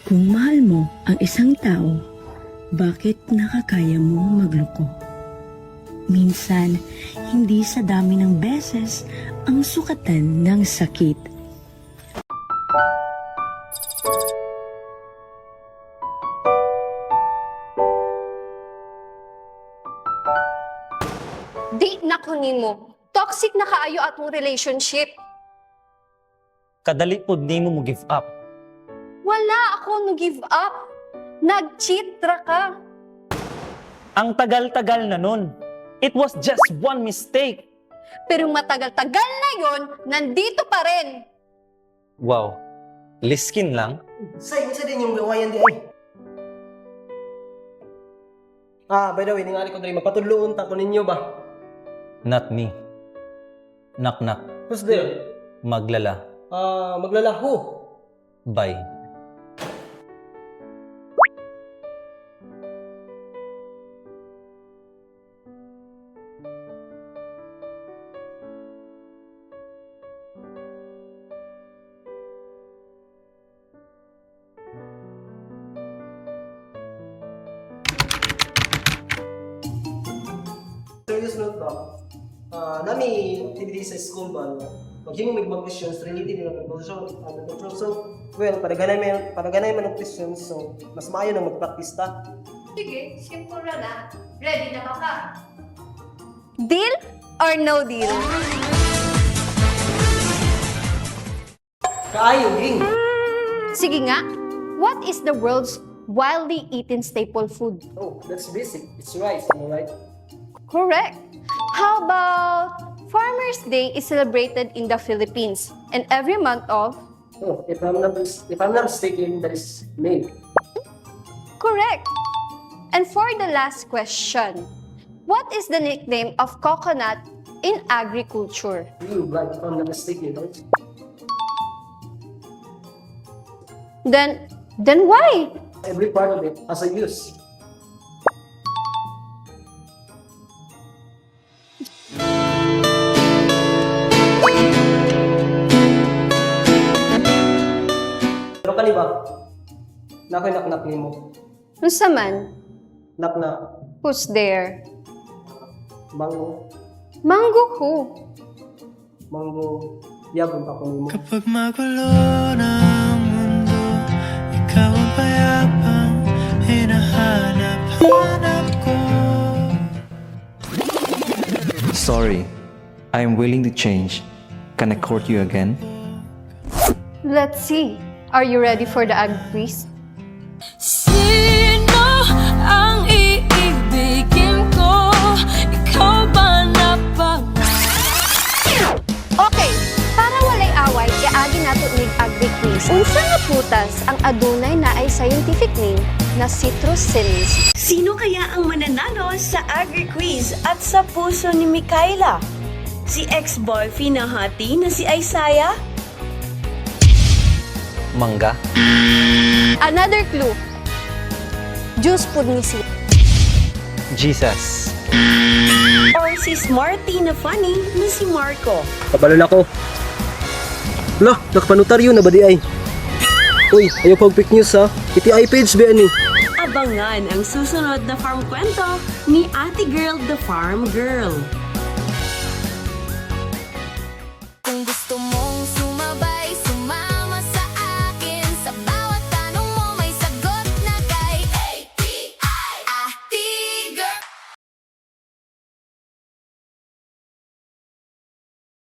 Kung mahal mo ang isang tao, bakit nakakaya mong magloko? Minsan, hindi sa dami ng beses ang sukatan ng sakit. Di na kunin mo. Toxic na kaayo atong relationship. Kadali pod nimo mo give up. Wala ako no give up. Nag-cheat ra ka. Ang tagal-tagal na nun. It was just one mistake. Pero matagal-tagal na yon, nandito pa rin. Wow. Liskin lang? Isa din yung gawayan di ay. By the way, ningali ko dali mapatudloon ta ko ninyo ba? Not me. Knock-knock. Who's there? Maglala. Maglalaho. Bye. Serious note ba? Nami activities sa school ba? Maghimong may mga questions related nila ng control. So, well, padaganay man ang questions, so mas maayo na mag-practice ta. Sige, simple na. Ready na ba ka? Deal or no deal? Kaayo, ging! Sige nga. What is the world's widely eaten staple food? Oh, that's basic. It's rice, am I right? Correct. How about Farmers' Day is celebrated in the Philippines and every month of? Oh, if I'm not mistaken, that is May. Correct. And for the last question, what is the nickname of coconut in agriculture? You, right, if I'm not mistaken, right? Then why? Every part of it has a use. Pero kani ba? Nakoy nak nimo. Unsa man? Nak na Who's there? mango, Mango who? mango, yabon pa ko nimo. Kapag magulo ng mundo, ikaw ang payapang hinahanap-hanap ko. Sorry, I am willing to change. Can I court you again? Let's see. Are you ready for the ag quiz? Sino ang iibigin ko? Ikaw ba na ba? Okay, para walay away, iagi nato nig agri quiz. Unsa nga putas ang adunay na ay scientific name na citrus sinensis? Sino kaya ang mananalo sa Agri-Quiz at sa puso ni Mikaela? Si ex-boyfriend na hati na si Isaiah? Mangga. Another clue. Juice pud ni siya. Jesus. Or si smarty na funny na si Marco? Kabalon ako. Lah, nakapanutaryo na ba di ay? Uy, ayaw pag fake news ha. PTI page ba ani? Abangan ang susunod na farm kwento ni Ate Girl the Farm Girl. Kung gusto mo